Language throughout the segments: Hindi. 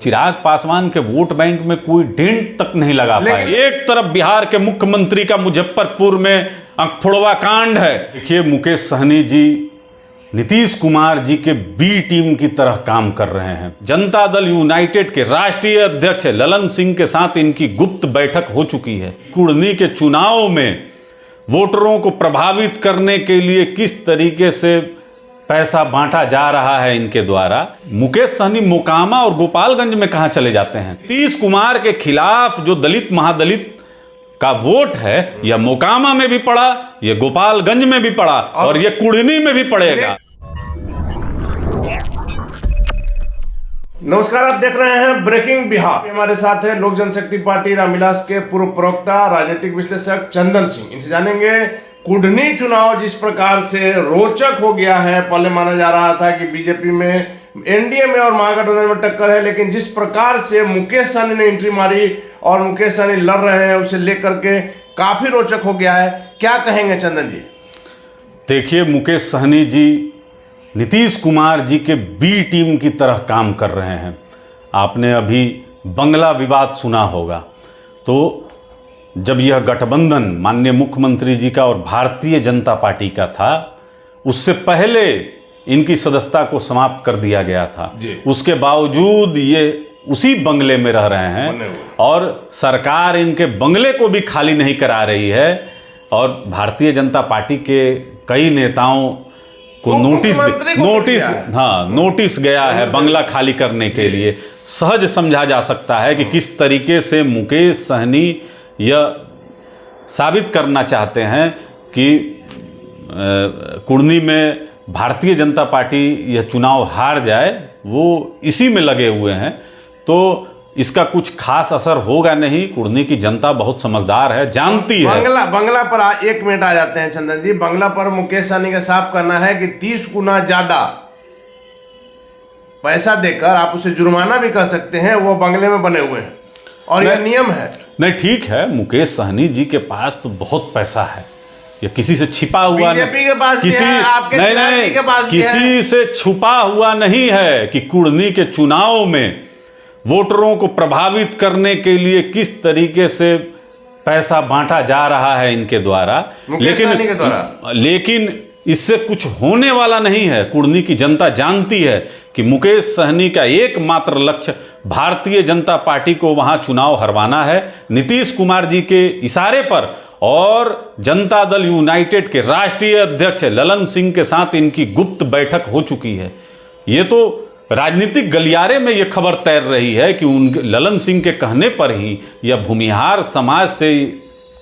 चिराग पासवान के वोट बैंक में कोई डेंट तक नहीं लगा पाए। एक तरफ बिहार के मुख्यमंत्री का मुजफ्फरपुर में अंकफोड़वा कांड है। देखिए, मुकेश सहनी जी नीतीश कुमार जी के बी टीम की तरह काम कर रहे हैं। जनता दल यूनाइटेड के राष्ट्रीय अध्यक्ष ललन सिंह के साथ इनकी गुप्त बैठक हो चुकी है। कुढ़नी के चुनाव में वोटरों को प्रभावित करने के लिए किस तरीके से पैसा बांटा जा रहा है इनके द्वारा। मुकेश सहनी मोकामा और गोपालगंज में कहां चले जाते हैं। नीतीश कुमार के खिलाफ जो दलित महादलित का वोट है, यह मोकामा में भी पड़ा, यह गोपालगंज में भी पड़ा और यह कुढ़नी में भी पड़ेगा। नमस्कार, आप देख रहे हैं ब्रेकिंग बिहार। हमारे साथ है लोक जनशक्ति पार्टी रामविलास के पूर्व प्रवक्ता राजनीतिक विश्लेषक चंदन सिंह। इनसे जानेंगे कुढ़नी चुनाव जिस प्रकार से रोचक हो गया है। पहले माना जा रहा था कि बीजेपी में, एनडीए में और महागठबंधन में टक्कर है, लेकिन जिस प्रकार से मुकेश सहनी ने एंट्री मारी और मुकेश सहनी लड़ रहे हैं, उसे लेकर के काफी रोचक हो गया है। क्या कहेंगे चंदन जी? देखिए, मुकेश सहनी जी नीतीश कुमार जी के बी टीम की तरह काम कर रहे हैं। आपने अभी बंगला विवाद सुना होगा। तो जब यह गठबंधन माननीय मुख्यमंत्री जी का और भारतीय जनता पार्टी का था, उससे पहले इनकी सदस्यता को समाप्त कर दिया गया था। उसके बावजूद ये उसी बंगले में रह रहे हैं और सरकार इनके बंगले को भी खाली नहीं करा रही है। और भारतीय जनता पार्टी के कई नेताओं को नोटिस गया है बंगला खाली करने के लिए। सहज समझा जा सकता है कि किस तरीके से मुकेश सहनी यह साबित करना चाहते हैं कि कुढ़नी में भारतीय जनता पार्टी यह चुनाव हार जाए, वो इसी में लगे हुए हैं। तो इसका कुछ खास असर होगा नहीं। कुढ़नी की जनता बहुत समझदार है, जानती है। बंगला पर एक मिनट आ जाते हैं चंदन जी। बंगला पर मुकेश सहनी का साफ करना है कि 30 गुना ज्यादा पैसा देकर आप उसे जुर्माना भी कर सकते हैं। वो बंगले में बने हुए हैं और यह नियम है। नहीं, ठीक है, मुकेश सहनी जी के पास तो बहुत पैसा है। ये किसी से छिपा हुआ बीजेपी के पास किसी नहीं के पास किसी से छुपा हुआ नहीं है कि कुढ़नी के चुनाव में वोटरों को प्रभावित करने के लिए किस तरीके से पैसा बांटा जा रहा है इनके द्वारा। लेकिन इससे कुछ होने वाला नहीं है। कुढ़नी की जनता जानती है कि मुकेश सहनी का एकमात्र लक्ष्य भारतीय जनता पार्टी को वहां चुनाव हरवाना है। नीतीश कुमार जी के इशारे पर और जनता दल यूनाइटेड के राष्ट्रीय अध्यक्ष ललन सिंह के साथ इनकी गुप्त बैठक हो चुकी है। ये तो राजनीतिक गलियारे में यह खबर तैर रही है कि ललन सिंह के कहने पर ही यह भूमिहार समाज से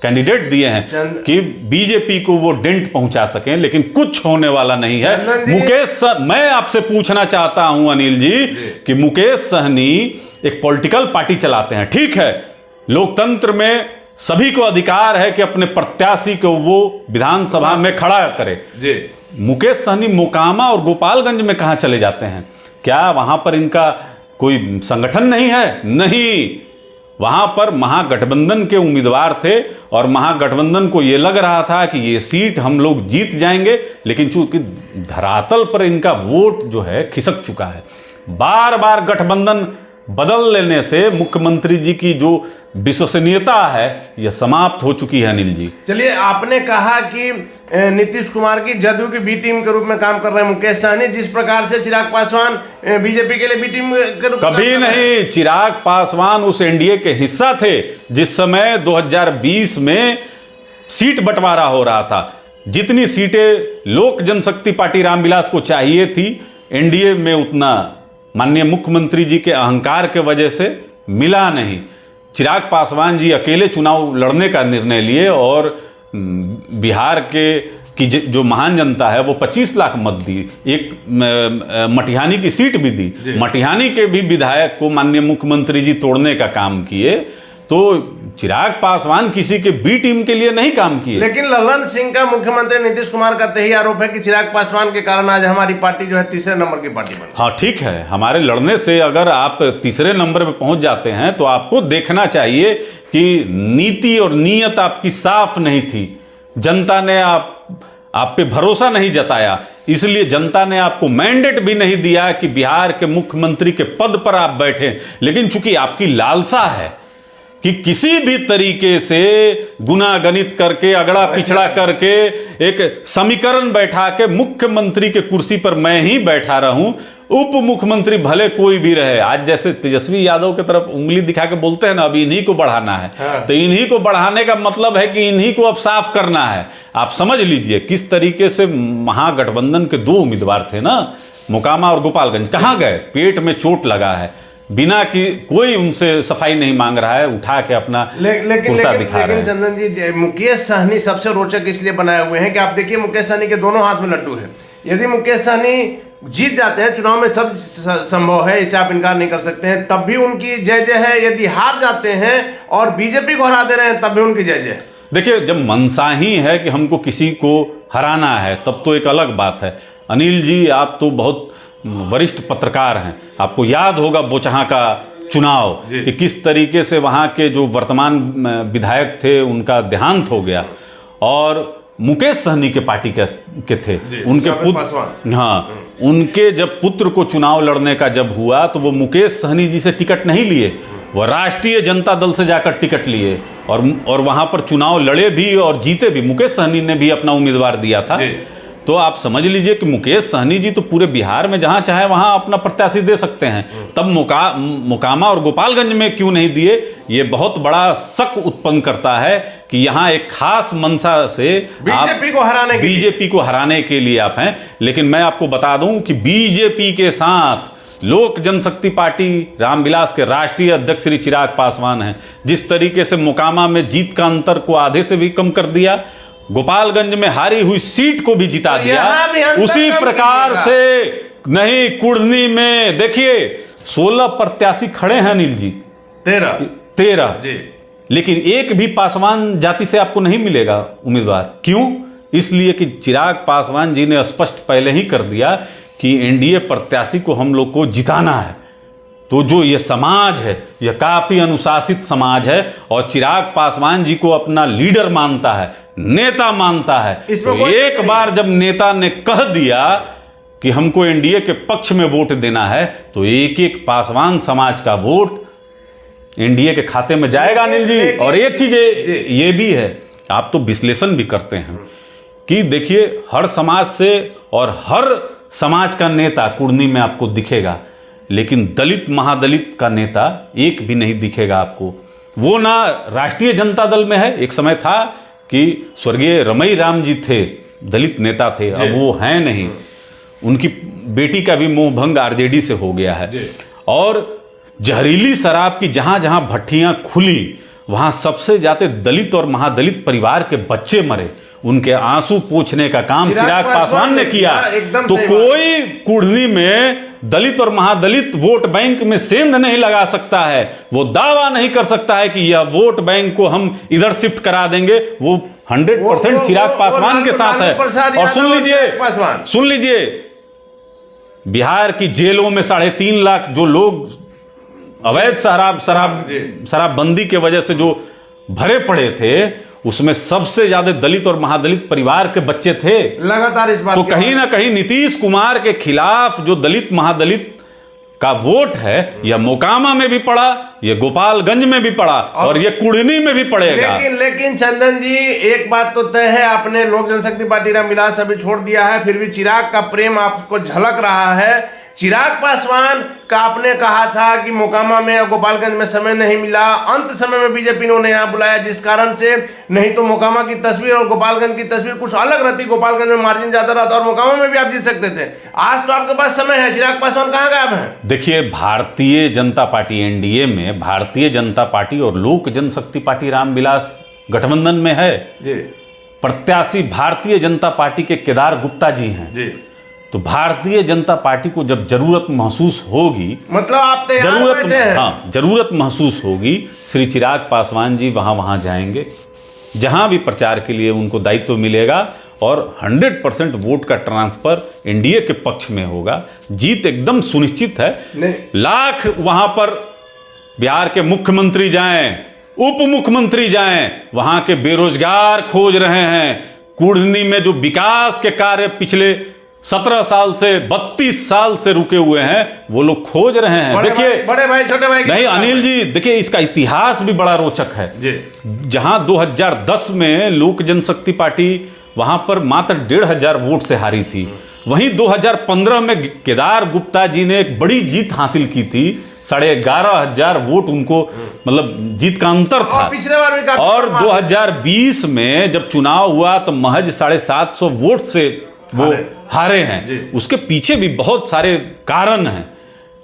कैंडिडेट दिए हैं कि बीजेपी को वो डेंट पहुंचा सकें, लेकिन कुछ होने वाला नहीं है। मैं आपसे पूछना चाहता हूं अनिल जी कि मुकेश सहनी एक पॉलिटिकल पार्टी चलाते हैं, ठीक है, लोकतंत्र में सभी को अधिकार है कि अपने प्रत्याशी को वो विधानसभा में खड़ा करे। मुकेश सहनी मोकामा और गोपालगंज में कहां चले जाते हैं? क्या वहां पर इनका कोई संगठन नहीं है? नहीं, वहां पर महागठबंधन के उम्मीदवार थे और महागठबंधन को यह लग रहा था कि ये सीट हम लोग जीत जाएंगे, लेकिन चूंकि धरातल पर इनका वोट जो है खिसक चुका है। बार बार गठबंधन बदल लेने से मुख्यमंत्री जी की जो विश्वसनीयता है यह समाप्त हो चुकी है। अनिल जी, चलिए, आपने कहा कि नीतीश कुमार की जदयू की बी टीम के रूप में काम कर रहे हैं मुकेश सहनी। जिस प्रकार से चिराग पासवान बीजेपी के लिए बी टीम के रूप में कभी नहीं। चिराग पासवान उस एनडीए के हिस्सा थे जिस समय 2020 में सीट बंटवारा हो रहा था। जितनी सीटें लोक जनशक्ति पार्टी रामविलास को चाहिए थी, एनडीए में उतना माननीय मुख्यमंत्री जी के अहंकार के वजह से मिला नहीं। चिराग पासवान जी अकेले चुनाव लड़ने का निर्णय लिए और बिहार की जो महान जनता है वो 25 लाख मत दी। एक मटिहानी की सीट भी दी। मटिहानी के भी विधायक को माननीय मुख्यमंत्री जी तोड़ने का काम किए। तो चिराग पासवान किसी के बी टीम के लिए नहीं काम किए। लेकिन ललन सिंह का मुख्यमंत्री नीतीश कुमार का यही आरोप है कि चिराग पासवान के कारण आज हमारी पार्टी जो है तीसरे नंबर की पार्टी बनी। हाँ, ठीक है, हमारे लड़ने से अगर आप तीसरे नंबर पे पहुंच जाते हैं तो आपको देखना चाहिए कि नीति और नीयत आपकी साफ नहीं थी। जनता ने आप पे भरोसा नहीं जताया, इसलिए जनता ने आपको मैंडेट भी नहीं दिया कि बिहार के मुख्यमंत्री के पद पर आप बैठे। लेकिन चूंकि आपकी लालसा है कि किसी भी तरीके से गुनागणित करके, अगड़ा पिछड़ा करके एक समीकरण बैठा के मुख्यमंत्री के कुर्सी पर मैं ही बैठा रहूं, उप मुख्यमंत्री भले कोई भी रहे। आज जैसे तेजस्वी यादव की तरफ उंगली दिखा के बोलते हैं ना, अब इन्हीं को बढ़ाना है। तो इन्हीं को बढ़ाने का मतलब है कि इन्हीं को अब साफ करना है। आप समझ लीजिए किस तरीके से महागठबंधन के 2 उम्मीदवार थे ना, मोकामा और गोपालगंज, कहां गए? पेट में चोट लगा है, बिना कि कोई उनसे सफाई नहीं मांग रहा है, उठा के अपना कुर्ता दिखा रहे हैं। चंदन जी, मुकेश सहनी सबसे रोचक इसलिए बनाए हुए हैं कि आप देखिए मुकेश सहनी के दोनों हाथ में लड्डू है। यदि मुकेश सहनी जीत जाते हैं, चुनाव में सब संभव है, इसे आप इनकार नहीं कर सकते हैं, तब भी उनकी जय जय है। यदि हार जाते हैं और बीजेपी को हरा दे रहे हैं, तब भी उनकी जय जय। देखिए, जब मनसा ही है कि हमको किसी को हराना है, तब तो एक अलग बात है। अनिल जी, आप तो बहुत वरिष्ठ पत्रकार हैं, आपको याद होगा बोचहा का चुनाव कि किस तरीके से वहाँ के जो वर्तमान विधायक थे उनका देहांत हो गया, और मुकेश सहनी के पार्टी के थे, उनके पुत्र, हाँ, उनके जब पुत्र को चुनाव लड़ने का जब हुआ तो वो मुकेश सहनी जी से टिकट नहीं लिए, वो राष्ट्रीय जनता दल से जाकर टिकट लिए और वहाँ पर चुनाव लड़े भी और जीते भी। मुकेश सहनी ने भी अपना उम्मीदवार दिया था। तो आप समझ लीजिए कि मुकेश सहनी जी तो पूरे बिहार में जहां चाहे वहां अपना प्रत्याशी दे सकते हैं, तब मोकामा और गोपालगंज में क्यों नहीं दिए? ये बहुत बड़ा शक उत्पन्न करता है कि यहां एक खास मंशा से बीजेपी को हराने के लिए आप हैं। लेकिन मैं आपको बता दूं कि बीजेपी के साथ लोक जनशक्ति पार्टी रामविलास के राष्ट्रीय अध्यक्ष श्री चिराग पासवान हैं। जिस तरीके से मोकामा में जीत का अंतर को आधे से भी कम कर दिया, गोपालगंज में हारी हुई सीट को भी जिता दिया, उसी प्रकार से नहीं कुढ़नी में देखिए 16 प्रत्याशी खड़े हैं अनिल जी, 13 लेकिन एक भी पासवान जाति से आपको नहीं मिलेगा उम्मीदवार। क्यों? इसलिए कि चिराग पासवान जी ने स्पष्ट पहले ही कर दिया कि एनडीए प्रत्याशी को हम लोग को जिताना है। तो जो ये समाज है, यह काफी अनुशासित समाज है और चिराग पासवान जी को अपना लीडर मानता है, नेता मानता है। तो एक बार जब नेता ने कह दिया कि हमको एनडीए के पक्ष में वोट देना है, तो एक एक पासवान समाज का वोट एनडीए के खाते में जाएगा अनिल जी। और एक चीज ये भी है, आप तो विश्लेषण भी करते हैं कि देखिए हर समाज से और हर समाज का नेता कुर्नी में आपको दिखेगा, लेकिन दलित महादलित का नेता एक भी नहीं दिखेगा आपको। वो ना राष्ट्रीय जनता दल में है, एक समय था कि स्वर्गीय रमई राम जी थे, दलित नेता थे, अब वो हैं नहीं। उनकी बेटी का भी मोह भंग आरजेडी से हो गया है। और जहरीली शराब की जहां जहां भट्टियां खुली, वहां सबसे ज्यादा दलित और महादलित परिवार के बच्चे मरे। उनके आंसू पोंछने का काम चिराग पासवान ने किया। तो कोई कुढ़नी में दलित और महादलित वोट बैंक में सेंध नहीं लगा सकता है, वो दावा नहीं कर सकता है कि यह वोट बैंक को हम इधर शिफ्ट करा देंगे। वो 100% चिराग पासवान के साथ है। और सुन लीजिए बिहार की जेलों में 3.5 लाख जो लोग अवैध शराबबंदी के वजह से जो भरे पड़े थे, उसमें सबसे ज्यादा दलित और महादलित परिवार के बच्चे थे। लगातार इस बात तो कहीं ना कहीं नीतीश कुमार के खिलाफ जो दलित महादलित का वोट है, यह मोकामा में भी पड़ा, यह गोपालगंज में भी पड़ा और यह कुढ़नी में भी पड़ेगा। लेकिन चंदन जी, एक बात तो तय है, आपने लोक जनशक्ति पार्टी रामविलास अभी छोड़ दिया है, फिर भी चिराग का प्रेम आपको झलक रहा है। चिराग पासवान का आपने कहा था कि मोकामा में और गोपालगंज में समय नहीं मिला, अंत समय में बीजेपी ने उन्हें यहाँ बुलाया, जिस कारण से नहीं तो मोकामा की तस्वीर और गोपालगंज की तस्वीर कुछ अलग रहती। गोपालगंज में मार्जिन ज्यादा रहता और मोकामा में भी आप जीत सकते थे। आज तो आपके पास समय है, चिराग पासवान कहाँ गायब हैं? देखिए, भारतीय जनता पार्टी एनडीए में भारतीय जनता पार्टी और लोक जनशक्ति पार्टी रामविलास गठबंधन में है। प्रत्याशी भारतीय जनता पार्टी के केदार गुप्ता जी हैं। तो भारतीय जनता पार्टी को जब जरूरत महसूस होगी, मतलब आप जरूरत महसूस होगी, श्री चिराग पासवान जी वहां जाएंगे जहां भी प्रचार के लिए उनको दायित्व मिलेगा और 100% वोट का ट्रांसफर एनडीए के पक्ष में होगा। जीत एकदम सुनिश्चित है। लाख वहां पर बिहार के मुख्यमंत्री जाएं, उप मुख्यमंत्री जाएं, वहां के बेरोजगार खोज रहे हैं, कुढ़नी में जो विकास के कार्य पिछले 17 साल से 32 साल से रुके हुए हैं वो लोग खोज रहे हैं। देखिए बड़े भाई छोटे भाई नहीं अनिल जी, देखिए इसका इतिहास भी बड़ा रोचक है जी। जहां 2010 में लोक जनशक्ति पार्टी वहां पर मात्र 1,500 वोट से हारी थी, वहीं 2015 में केदार गुप्ता जी ने एक बड़ी जीत हासिल की थी, 11,500 वोट उनको मतलब जीत का अंतर था। पिछले बार भी और 2020 में जब चुनाव हुआ तो महज 750 वोट से वो हारे हैं। उसके पीछे भी बहुत सारे कारण हैं।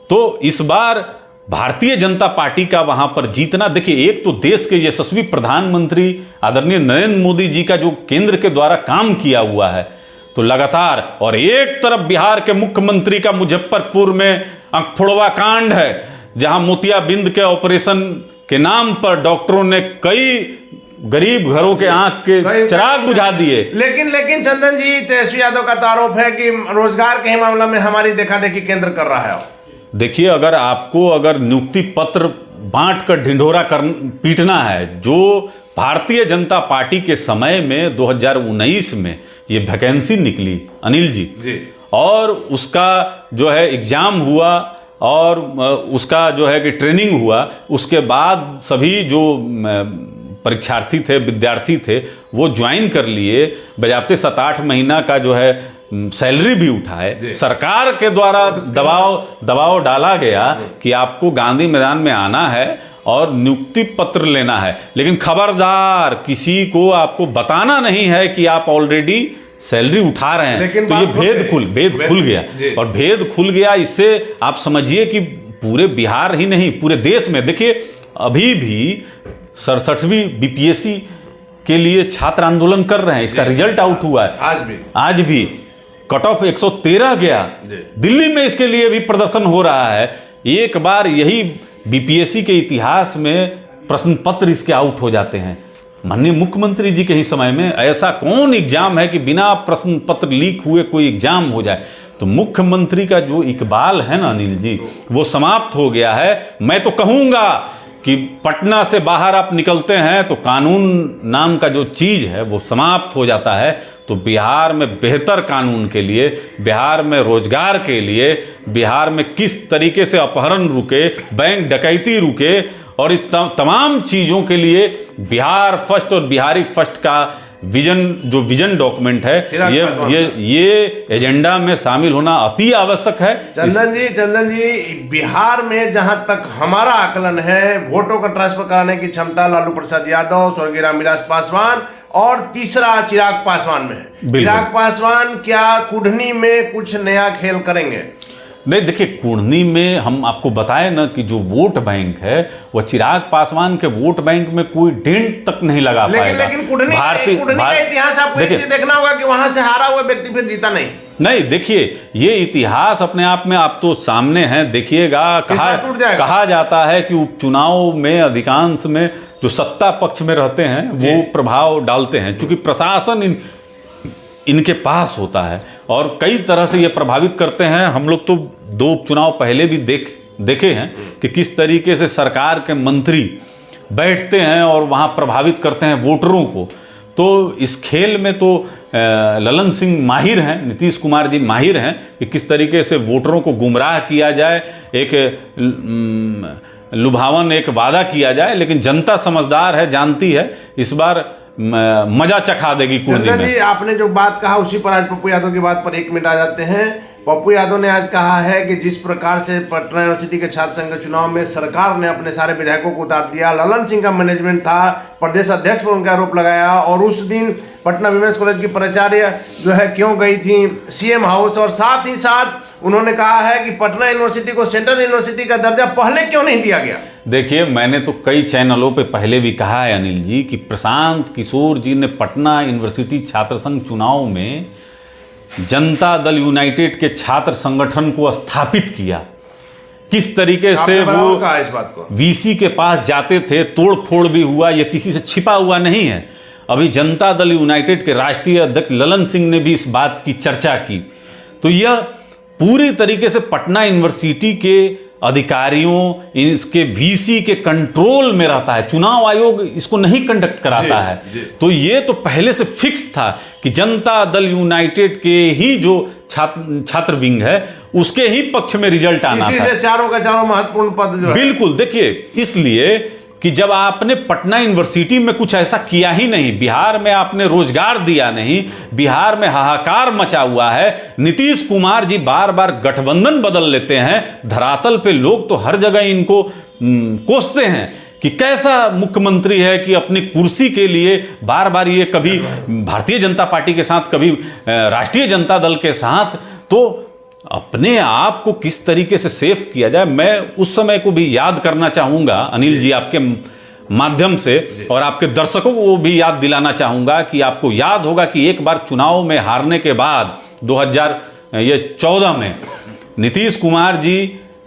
तो इस बार भारतीय जनता पार्टी का वहां पर जीतना, देखिए एक तो देश के यशस्वी प्रधानमंत्री आदरणीय नरेंद्र मोदी जी का जो केंद्र के द्वारा काम किया हुआ है तो लगातार, और एक तरफ बिहार के मुख्यमंत्री का मुजफ्फरपुर में अंकफोड़वा कांड है जहां मोतियाबिंद के ऑपरेशन के नाम पर डॉक्टरों ने कई गरीब घरों के आंख के चिराग बुझा दिए। लेकिन चंदन जी, तेजस्वी यादव का तो आरोप है कि रोजगार के मामले में हमारी देखा देखी केंद्र कर रहा है। देखिए अगर नियुक्ति पत्र बांट कर ढिंढोरा पीटना है, जो भारतीय जनता पार्टी के समय में 2019 में ये वैकेंसी निकली अनिल जी, और उसका जो है एग्जाम हुआ और उसका जो है कि ट्रेनिंग हुआ, उसके बाद सभी जो परीक्षार्थी थे, विद्यार्थी थे, वो ज्वाइन कर लिए, बजाते 7-8 महीना का जो है सैलरी भी उठाए। सरकार के द्वारा दबाव डाला गया कि आपको गांधी मैदान में आना है और नियुक्ति पत्र लेना है, लेकिन खबरदार किसी को आपको बताना नहीं है कि आप ऑलरेडी सैलरी उठा रहे हैं। तो ये भेद खुल गया, और भेद खुल गया। इससे आप समझिए कि पूरे बिहार ही नहीं पूरे देश में, देखिए अभी भी 67वीं बीपीएससी के लिए छात्र आंदोलन कर रहे हैं, इसका रिजल्ट आउट हुआ है आज भी कट ऑफ 113 गया। दिल्ली में इसके लिए भी प्रदर्शन हो रहा है। एक बार यही बीपीएससी के इतिहास में प्रश्न पत्र इसके आउट हो जाते हैं। माननीय मुख्यमंत्री जी के ही समय में ऐसा कौन एग्जाम है कि बिना प्रश्न पत्र लीक हुए कोई एग्जाम हो जाए। तो मुख्यमंत्री का जो इकबाल है ना अनिल जी, वो समाप्त हो गया है। मैं तो कहूँगा कि पटना से बाहर आप निकलते हैं तो कानून नाम का जो चीज़ है वो समाप्त हो जाता है। तो बिहार में बेहतर कानून के लिए, बिहार में रोजगार के लिए, बिहार में किस तरीके से अपहरण रुके, बैंक डकैती रुके, और इस तमाम चीज़ों के लिए बिहार फर्स्ट और बिहारी फर्स्ट का विजन डॉक्यूमेंट है, ये एजेंडा में शामिल होना अति आवश्यक है। चंदन जी, बिहार में जहां तक हमारा आकलन है, वोटों का ट्रांसफर कराने की क्षमता लालू प्रसाद यादव, स्वर्गीय रामविलास पासवान और तीसरा चिराग पासवान में है। चिराग पासवान क्या कुढ़नी में कुछ नया खेल करेंगे? नहीं, देखिए कुढ़नी में हम आपको बताएं ना कि जो वोट बैंक है वो चिराग पासवान के वोट बैंक में कोई डेंट तक नहीं लगा पाएगा। लेकिन कुढ़नी का इतिहास आपको देखना होगा कि वहां से हारा हुआ व्यक्ति फिर जीता नहीं। देखिए ये इतिहास अपने आप में आप तो सामने है, देखिएगा। कहा जाता है कि उपचुनाव में अधिकांश में जो सत्ता पक्ष में रहते हैं वो प्रभाव डालते हैं, क्योंकि प्रशासन इनके पास होता है और कई तरह से ये प्रभावित करते हैं। हम लोग तो 2 उपचुनाव पहले भी देखे हैं कि किस तरीके से सरकार के मंत्री बैठते हैं और वहाँ प्रभावित करते हैं वोटरों को। तो इस खेल में तो ललन सिंह माहिर हैं, नीतीश कुमार जी माहिर हैं कि किस तरीके से वोटरों को गुमराह किया जाए, एक लुभावन एक वादा किया जाए। लेकिन जनता समझदार है, जानती है, इस बार मजा चखा देगी कुढ़नी में। जी, आपने जो बात कहा उसी पर आज पप्पू यादव की बात पर 1 मिनट आ जाते हैं। पप्पू यादव ने आज कहा है कि जिस प्रकार से पटना यूनिवर्सिटी के छात्र संघ चुनाव में सरकार ने अपने सारे विधायकों को उतार दिया, ललन सिंह का मैनेजमेंट था, प्रदेश अध्यक्ष पर उनका आरोप लगाया, और उस दिन पटना विमेंस कॉलेज की प्राचार्य जो है क्यों गई थी सीएम हाउस, और साथ ही साथ उन्होंने कहा है कि पटना यूनिवर्सिटी को सेंट्रल यूनिवर्सिटी का दर्जा पहले क्यों नहीं दिया गया। देखिए मैंने तो कई चैनलों पे पहले भी कहा है अनिल जी कि प्रशांत किशोर जी ने पटना यूनिवर्सिटी छात्र संघ चुनाव में जनता दल यूनाइटेड के छात्र संगठन को स्थापित किया। किस तरीके से वो इस बात को वीसी के पास जाते थे, तोड़ फोड़ भी हुआ, ये किसी से छिपा हुआ नहीं है। अभी जनता दल यूनाइटेड के राष्ट्रीय अध्यक्ष ललन सिंह ने भी इस बात की चर्चा की। तो यह पूरी तरीके से पटना यूनिवर्सिटी के अधिकारियों, इसके वीसी के कंट्रोल में रहता है। चुनाव आयोग इसको नहीं कंडक्ट कराता है। तो ये तो पहले से फिक्स था कि जनता दल यूनाइटेड के ही जो छात्र विंग है उसके ही पक्ष में रिजल्ट आना था। इसी से चारों का चारों महत्वपूर्ण पद जो है। बिल्कुल, देखिए, इसलिए कि जब आपने पटना यूनिवर्सिटी में कुछ ऐसा किया ही नहीं, बिहार में आपने रोजगार दिया नहीं, बिहार में हाहाकार मचा हुआ है, नीतीश कुमार जी बार बार गठबंधन बदल लेते हैं, धरातल पे लोग तो हर जगह इनको कोसते हैं कि कैसा मुख्यमंत्री है कि अपनी कुर्सी के लिए बार बार ये कभी भारतीय जनता पार्टी के साथ, कभी राष्ट्रीय जनता दल के साथ, तो अपने आप को किस तरीके से सेफ किया जाए। मैं उस समय को भी याद करना चाहूँगा अनिल जी, आपके माध्यम से, और आपके दर्शकों को भी याद दिलाना चाहूँगा कि आपको याद होगा कि एक बार चुनाव में हारने के बाद 2014 में नीतीश कुमार जी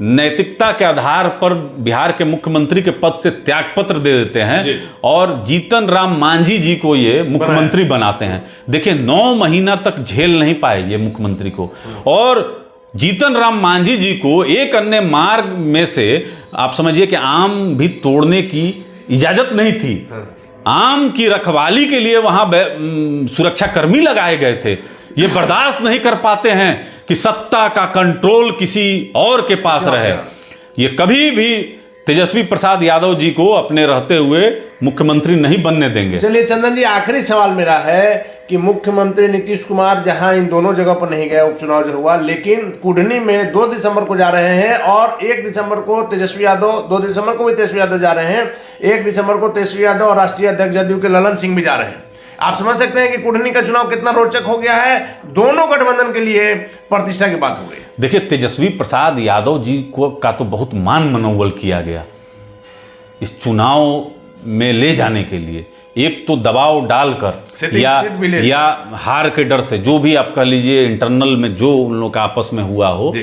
नैतिकता के आधार पर बिहार के मुख्यमंत्री के पद से त्यागपत्र दे देते हैं और जीतन राम मांझी जी को ये मुख्यमंत्री बनाते हैं। देखिए, 9 महीना तक झेल नहीं पाए ये मुख्यमंत्री को, और जीतन राम मांझी जी को एक अन्य मार्ग में से आप समझिए कि आम भी तोड़ने की इजाजत नहीं थी। आम की रखवाली के लिए वहां सुरक्षाकर्मी लगाए गए थे। ये बर्दाश्त नहीं कर पाते हैं कि सत्ता का कंट्रोल किसी और के पास रहे। ये कभी भी तेजस्वी प्रसाद यादव जी को अपने रहते हुए मुख्यमंत्री नहीं बनने देंगे। चलिए चंदन जी, आखिरी सवाल मेरा है कि मुख्यमंत्री नीतीश कुमार जहां इन दोनों जगह पर नहीं गए, उपचुनाव जो हुआ, लेकिन कुढ़नी में 2 दिसंबर को जा रहे हैं और 1 दिसंबर को तेजस्वी यादव, 2 दिसंबर को भी तेजस्वी यादव जा रहे हैं, 1 दिसंबर को तेजस्वी यादव और राष्ट्रीय अध्यक्ष जदयू के ललन सिंह भी जा रहे हैं। आप समझ सकते हैं कि कुढ़नी का चुनाव कितना रोचक हो गया है, दोनों गठबंधन के लिए प्रतिष्ठा की बात हो गई। देखिए, तेजस्वी प्रसाद यादव जी को का तो बहुत मान मनोबल किया गया इस चुनाव में ले जाने के लिए। एक तो दबाव डालकर या हार के डर से, जो भी आप कह लीजिए, इंटरनल में जो उन लोगों का आपस में हुआ हो,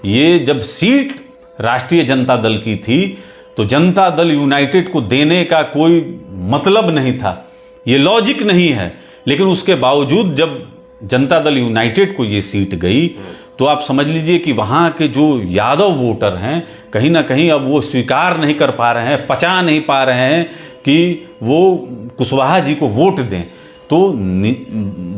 ये जब सीट राष्ट्रीय जनता दल की थी तो जनता दल यूनाइटेड को देने का कोई मतलब नहीं था, ये लॉजिक नहीं है। लेकिन उसके बावजूद जब जनता दल यूनाइटेड को ये सीट गई तो आप समझ लीजिए कि वहाँ के जो यादव वोटर हैं कहीं ना कहीं अब वो स्वीकार नहीं कर पा रहे हैं, पचा नहीं पा रहे हैं कि वो कुशवाहा जी को वोट दें। तो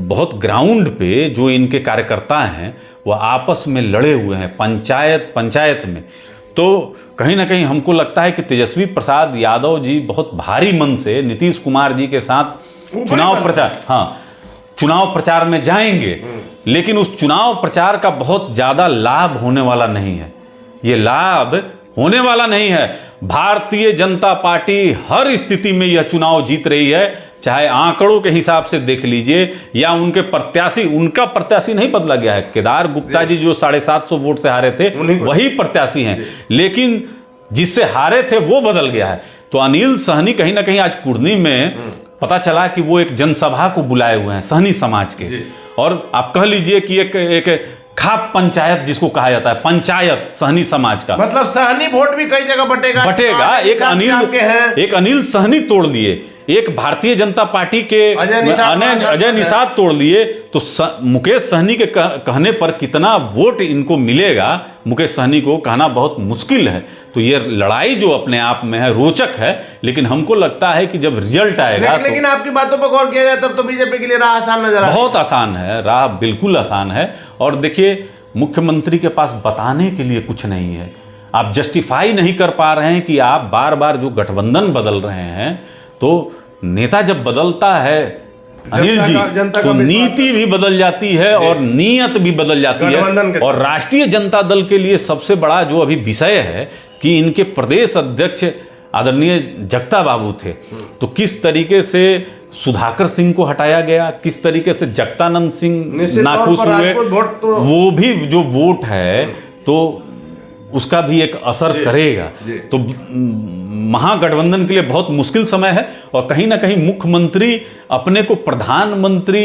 बहुत ग्राउंड पे जो इनके कार्यकर्ता हैं वो आपस में लड़े हुए हैं पंचायत में। तो कहीं ना कहीं हमको लगता है कि तेजस्वी प्रसाद यादव जी बहुत भारी मन से नीतीश कुमार जी के साथ चुनाव प्रचार में जाएंगे, लेकिन उस चुनाव प्रचार का बहुत ज़्यादा लाभ होने वाला नहीं है। ये लाभ होने वाला नहीं है। भारतीय जनता पार्टी हर स्थिति में यह चुनाव जीत रही है, चाहे आंकड़ों के हिसाब से देख लीजिए या उनका प्रत्याशी नहीं बदला गया है। केदार गुप्ता जी जो 750 वोट से हारे थे वही प्रत्याशी हैं, लेकिन जिससे हारे थे वो बदल गया है। तो अनिल सहनी कहीं ना कहीं आज कुढ़नी में पता चला कि वो एक जनसभा को बुलाए हुए हैं सहनी समाज के, और आप कह लीजिए कि एक खाप पंचायत जिसको कहा जाता है, पंचायत सहनी समाज का, मतलब सहनी वोट भी कई जगह बटेगा। एक अनिल सहनी तोड़ लिए, एक भारतीय जनता पार्टी के अजय निषाद तोड़ लिए। तो मुकेश सहनी के कहने पर कितना वोट इनको मिलेगा, मुकेश सहनी को कहना बहुत मुश्किल है। तो ये लड़ाई जो अपने आप में है रोचक है, लेकिन हमको लगता है कि जब रिजल्ट आएगा लेकिन आपकी बातों पर गौर किया जाए तब तो बीजेपी के लिए राह आसान नजर आता है। बहुत आसान है, राह बिल्कुल आसान है। और देखिए, मुख्यमंत्री के पास बताने के लिए कुछ नहीं है। आप जस्टिफाई नहीं कर पा रहे हैं कि आप बार बार जो गठबंधन बदल रहे हैं, तो नेता जब बदलता है अनिल जी तो नीति भी बदल जाती है और नीयत भी बदल जाती है। और राष्ट्रीय जनता दल के लिए सबसे बड़ा जो अभी विषय है कि इनके प्रदेश अध्यक्ष आदरणीय जगता बाबू थे, तो किस तरीके से सुधाकर सिंह को हटाया गया, किस तरीके से जगतानंद सिंह नाखुश हुए, वो भी जो वोट है तो उसका भी एक असर करेगा। तो महागठबंधन के लिए बहुत मुश्किल समय है। और कहीं ना कहीं मुख्यमंत्री अपने को प्रधानमंत्री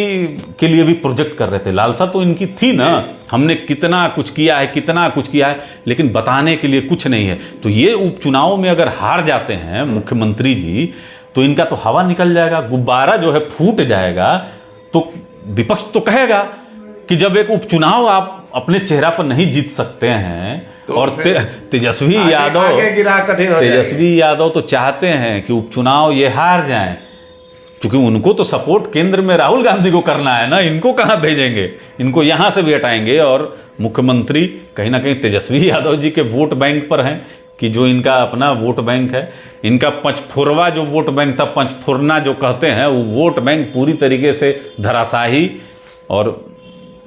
के लिए भी प्रोजेक्ट कर रहे थे। लालसा तो इनकी थी ना, हमने कितना कुछ किया है, लेकिन बताने के लिए कुछ नहीं है। तो ये उपचुनाव में अगर हार जाते हैं मुख्यमंत्री जी, तो इनका तो हवा निकल जाएगा, गुब्बारा जो है फूट जाएगा। तो विपक्ष तो कहेगा कि जब एक उपचुनाव आप अपने चेहरा पर नहीं जीत सकते हैं तो और तेजस्वी यादव आगे गिरा कठिन हो जाएगी। तेजस्वी यादव तो चाहते हैं कि उपचुनाव ये हार जाएं, क्योंकि उनको तो सपोर्ट केंद्र में राहुल गांधी को करना है ना, इनको कहाँ भेजेंगे, इनको यहाँ से भी हटाएंगे। और मुख्यमंत्री कहीं ना कहीं तेजस्वी यादव जी के वोट बैंक पर हैं कि जो इनका अपना वोट बैंक है, इनका पंचफोरवा जो वोट बैंक था, पंचफोरना जो कहते हैं, वो वोट बैंक पूरी तरीके से धराशाही और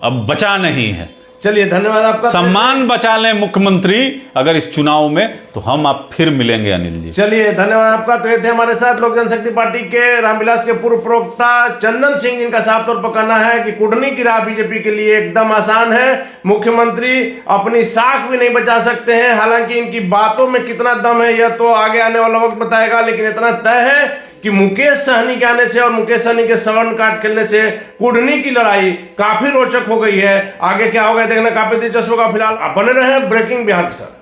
अब बचा नहीं है। चलिए धन्यवाद आपका। सम्मान बचा लें मुख्यमंत्री अगर इस चुनाव में, तो हम आप फिर मिलेंगे अनिल जी। चलिए धन्यवाद आपका। तो ये थे हमारे साथ लोक जनशक्ति पार्टी के रामविलास के पूर्व प्रवक्ता चंदन सिंह, जिनका साफ तौर पर कहना है कि कुढ़नी की राह बीजेपी के लिए एकदम आसान है, मुख्यमंत्री अपनी साख भी नहीं बचा सकते हैं। हालांकि इनकी बातों में कितना दम है यह तो आगे आने वाला वक्त बताएगा, लेकिन इतना तय है कि मुकेश सहनी के आने से और मुकेश सहनी के सवर्ण काट खेलने से कुढ़नी की लड़ाई काफी रोचक हो गई है। आगे क्या होगा देखना काफी दिलचस्प होगा। फिलहाल बने रहे ब्रेकिंग बिहार के साथ।